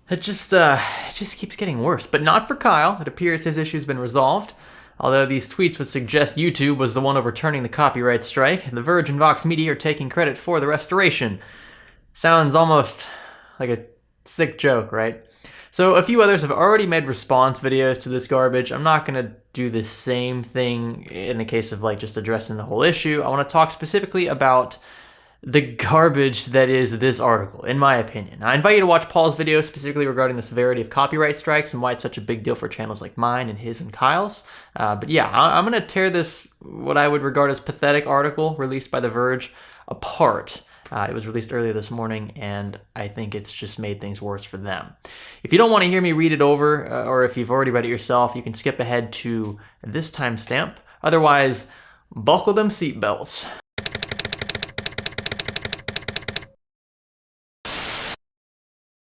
It just keeps getting worse. But not for Kyle. It appears his issue's been resolved. Although these tweets would suggest YouTube was the one overturning the copyright strike, The Verge and Vox Media are taking credit for the restoration. Sounds almost like a sick joke, right? So a few others have already made response videos to this garbage. I'm not going to do the same thing in the case of just addressing the whole issue. I want to talk specifically about the garbage that is this article, in my opinion. I invite you to watch Paul's video specifically regarding the severity of copyright strikes and why it's such a big deal for channels like mine and his and Kyle's. But yeah, I'm going to tear this, what I would regard as pathetic article released by The Verge, apart. It was released earlier this morning, and I think it's just made things worse for them. If you don't want to hear me read it over, or if you've already read it yourself, you can skip ahead to this timestamp. Otherwise, buckle them seatbelts.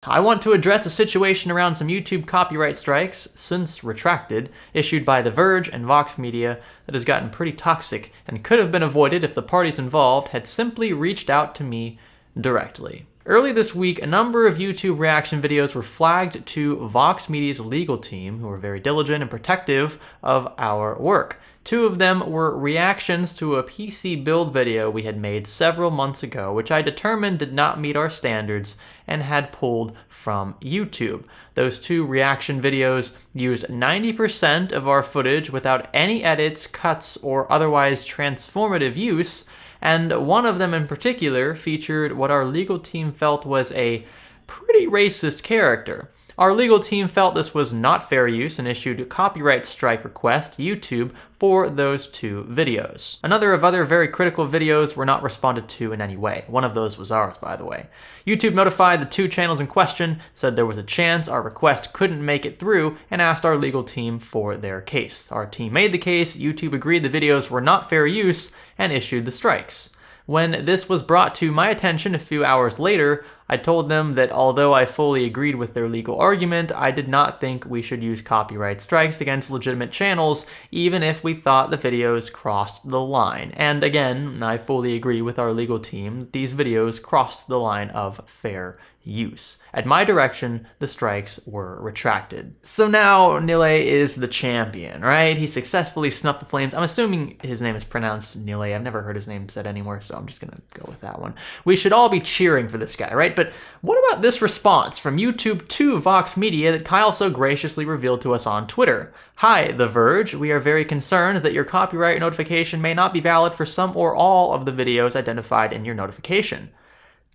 I want to address a situation around some YouTube copyright strikes, since retracted, issued by The Verge and Vox Media that has gotten pretty toxic and could have been avoided if the parties involved had simply reached out to me directly. Early this week, a number of YouTube reaction videos were flagged to Vox Media's legal team, who were very diligent and protective of our work. Two of them were reactions to a PC build video we had made several months ago, which I determined did not meet our standards and had pulled from YouTube. Those two reaction videos used 90% of our footage without any edits, cuts, or otherwise transformative use, and one of them in particular featured what our legal team felt was a pretty racist character. Our legal team felt this was not fair use and issued a copyright strike request to YouTube for those two videos. Another of other very critical videos were not responded to in any way. One of those was ours, by the way. YouTube notified the two channels in question, said there was a chance our request couldn't make it through, and asked our legal team for their case. Our team made the case, YouTube agreed the videos were not fair use, and issued the strikes. When this was brought to my attention a few hours later, I told them that although I fully agreed with their legal argument, I did not think we should use copyright strikes against legitimate channels, even if we thought the videos crossed the line. And again, I fully agree with our legal team that these videos crossed the line of fair use. At my direction, the strikes were retracted. So now Nilay is the champion, right? He successfully snuffed the flames. I'm assuming his name is pronounced Nilay. I've never heard his name said anywhere, so I'm just gonna go with that one. We should all be cheering for this guy, right? But what about this response from YouTube to Vox Media that Kyle so graciously revealed to us on Twitter? Hi, The Verge. We are very concerned that your copyright notification may not be valid for some or all of the videos identified in your notification.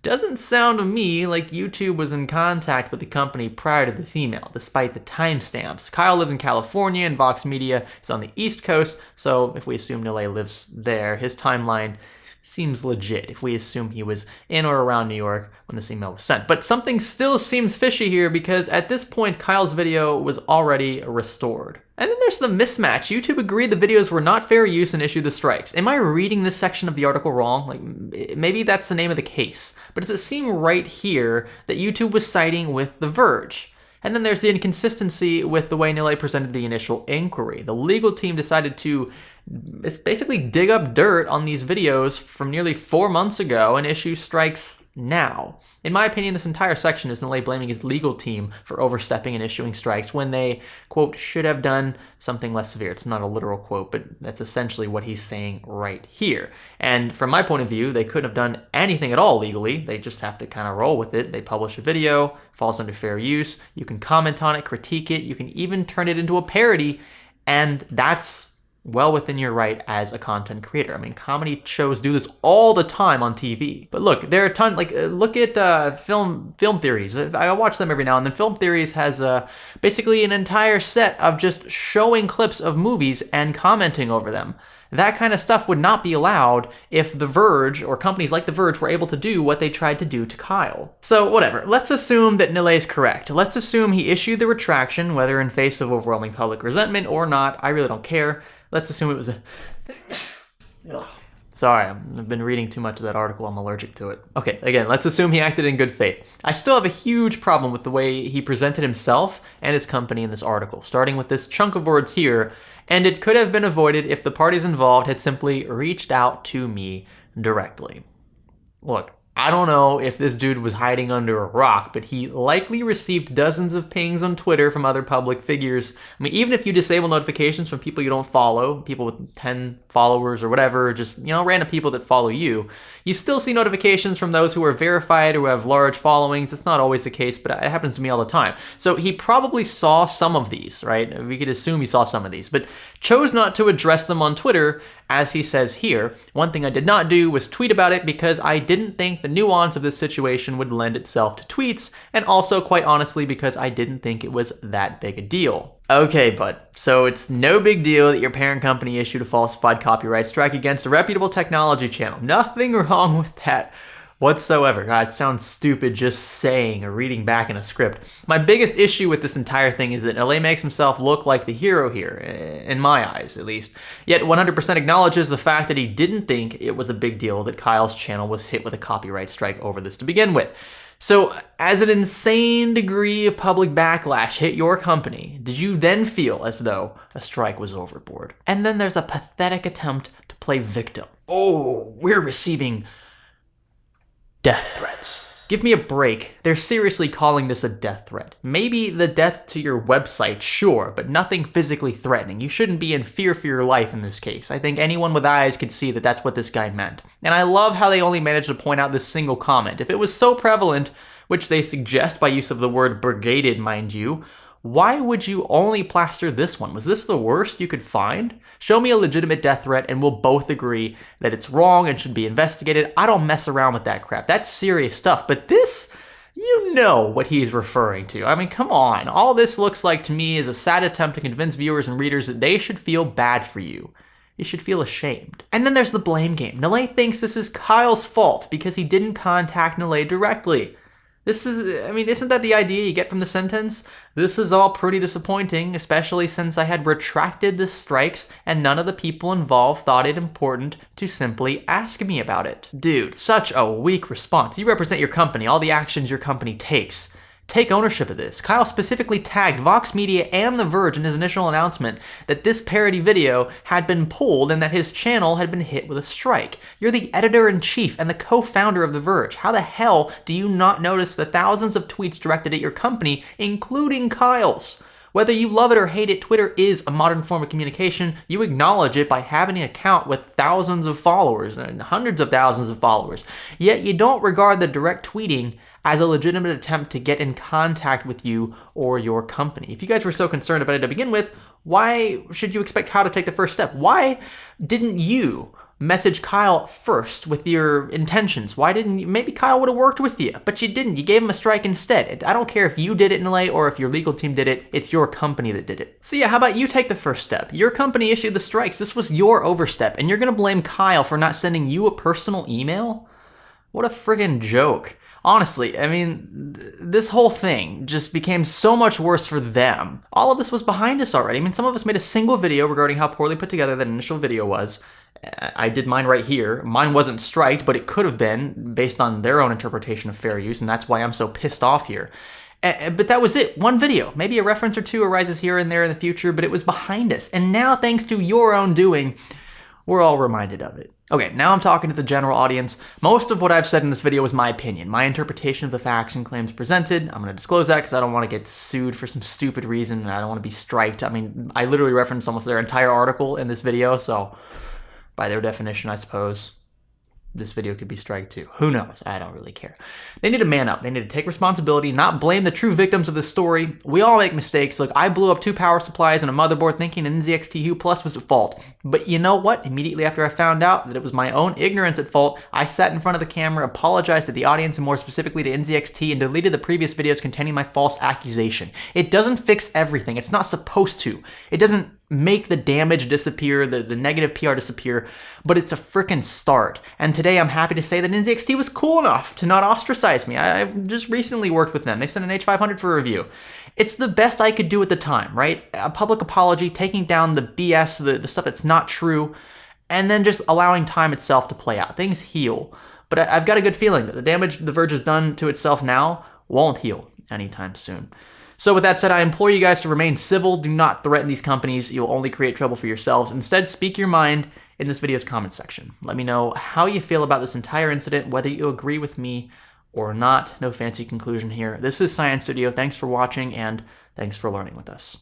Doesn't sound to me like YouTube was in contact with the company prior to this email, despite the timestamps. Kyle lives in California and Vox Media is on the East Coast, so if we assume Nilay lives there, his timeline seems legit if we assume he was in or around New York when this email was sent. But something still seems fishy here because at this point, Kyle's video was already restored. And then there's the mismatch. YouTube agreed the videos were not fair use and issued the strikes. Am I reading this section of the article wrong? Maybe that's the name of the case. But does it seem right here that YouTube was siding with The Verge? And then there's the inconsistency with the way Nilay presented the initial inquiry. The legal team decided to basically dig up dirt on these videos from nearly 4 months ago and issue strikes now. In my opinion, this entire section is Nilay blaming his legal team for overstepping and issuing strikes when they, quote, should have done something less severe. It's not a literal quote, but that's essentially what he's saying right here. And from my point of view, they couldn't have done anything at all legally. They just have to kind of roll with it. They publish a video, falls under fair use. You can comment on it, critique it. You can even turn it into a parody, and that's well within your right as a content creator. I mean, comedy shows do this all the time on TV. But look, there are a ton, look at film theories. I watch them every now and then. Film theories has basically an entire set of just showing clips of movies and commenting over them. That kind of stuff would not be allowed if The Verge or companies like The Verge were able to do what they tried to do to Kyle. So whatever, let's assume that Nilay's correct. Let's assume he issued the retraction, whether in face of overwhelming public resentment or not. I really don't care. Let's assume it was a... Sorry, I've been reading too much of that article. I'm allergic to it. Okay, again, let's assume he acted in good faith. I still have a huge problem with the way he presented himself and his company in this article, starting with this chunk of words here, and it could have been avoided if the parties involved had simply reached out to me directly. Look, I don't know if this dude was hiding under a rock, but he likely received dozens of pings on Twitter from other public figures. I mean, even if you disable notifications from people you don't follow, people with 10 followers or whatever, just, random people that follow you, you still see notifications from those who are verified or who have large followings. It's not always the case, but it happens to me all the time. So he probably saw some of these, right? We could assume he saw some of these, but chose not to address them on Twitter, as he says here. One thing I did not do was tweet about it because I didn't think the nuance of this situation would lend itself to tweets, and also, quite honestly, because I didn't think it was that big a deal. Okay, bud, so it's no big deal that your parent company issued a falsified copyright strike against a reputable technology channel. Nothing wrong with that whatsoever. God, it sounds stupid just saying or reading back in a script. My biggest issue with this entire thing is that Nilay makes himself look like the hero here, in my eyes at least, yet 100% acknowledges the fact that he didn't think it was a big deal that Kyle's channel was hit with a copyright strike over this to begin with. So, as an insane degree of public backlash hit your company, did you then feel as though a strike was overboard? And then there's a pathetic attempt to play victim. Oh, we're receiving death threats. Give me a break. They're seriously calling this a death threat. Maybe the death to your website, sure, but nothing physically threatening. You shouldn't be in fear for your life in this case. I think anyone with eyes could see that that's what this guy meant. And I love how they only managed to point out this single comment. If it was so prevalent, which they suggest by use of the word brigaded, mind you, why would you only plaster this one? Was this the worst you could find? Show me a legitimate death threat and we'll both agree that it's wrong and should be investigated. I don't mess around with that crap. That's serious stuff. But this, you know what he's referring to. I mean, come on. All this looks like to me is a sad attempt to convince viewers and readers that they should feel bad for you. You should feel ashamed. And then there's the blame game. Nilay thinks this is Kyle's fault because he didn't contact Nilay directly. Isn't that the idea you get from the sentence? This is all pretty disappointing, especially since I had retracted the strikes and none of the people involved thought it important to simply ask me about it. Dude, such a weak response. You represent your company, all the actions your company takes. Take ownership of this. Kyle specifically tagged Vox Media and The Verge in his initial announcement that this parody video had been pulled and that his channel had been hit with a strike. You're the editor-in-chief and the co-founder of The Verge. How the hell do you not notice the thousands of tweets directed at your company, including Kyle's? Whether you love it or hate it, Twitter is a modern form of communication. You acknowledge it by having an account with thousands of followers and hundreds of thousands of followers. Yet you don't regard the direct tweeting as a legitimate attempt to get in contact with you or your company. If you guys were so concerned about it to begin with, why should you expect Kyle to take the first step? Why didn't you message Kyle first with your intentions? Why didn't you? Maybe Kyle would have worked with you, but you didn't. You gave him a strike instead. I don't care if you did it, Nilay, or if your legal team did it. It's your company that did it. So yeah, how about you take the first step? Your company issued the strikes. This was your overstep, and you're gonna blame Kyle for not sending you a personal email? What a friggin' joke. Honestly, this whole thing just became so much worse for them. All of this was behind us already. Some of us made a single video regarding how poorly put together that initial video was. I did mine right here. Mine wasn't striked, but it could have been based on their own interpretation of fair use, and that's why I'm so pissed off here. But that was it. One video. Maybe a reference or two arises here and there in the future, but it was behind us. And now, thanks to your own doing, we're all reminded of it. Okay, now I'm talking to the general audience. Most of what I've said in this video is my opinion, my interpretation of the facts and claims presented. I'm going to disclose that because I don't want to get sued for some stupid reason and I don't want to be striked. I literally referenced almost their entire article in this video, so by their definition, I suppose, this video could be striked too. Who knows? I don't really care. They need to man up. They need to take responsibility, not blame the true victims of this story. We all make mistakes. Look, I blew up 2 power supplies and a motherboard thinking an NZXT-Hue Plus was at fault. But you know what? Immediately after I found out that it was my own ignorance at fault, I sat in front of the camera, apologized to the audience and more specifically to NZXT, and deleted the previous videos containing my false accusation. It doesn't fix everything. It's not supposed to. It doesn't make the damage disappear, the negative PR disappear, but it's a frickin' start. And today I'm happy to say that NZXT was cool enough to not ostracize me. I've just recently worked with them. They sent an H500 for review. It's the best I could do at the time, right? A public apology, taking down the BS, the stuff that's not true, and then just allowing time itself to play out. Things heal. But I've got a good feeling that the damage The Verge has done to itself now won't heal. anytime soon. So with that said, I implore you guys to remain civil. Do not threaten these companies. You'll only create trouble for yourselves. Instead, speak your mind in this video's comment section. Let me know how you feel about this entire incident, whether you agree with me or not. No fancy conclusion here. This is Science Studio. Thanks for watching, and thanks for learning with us.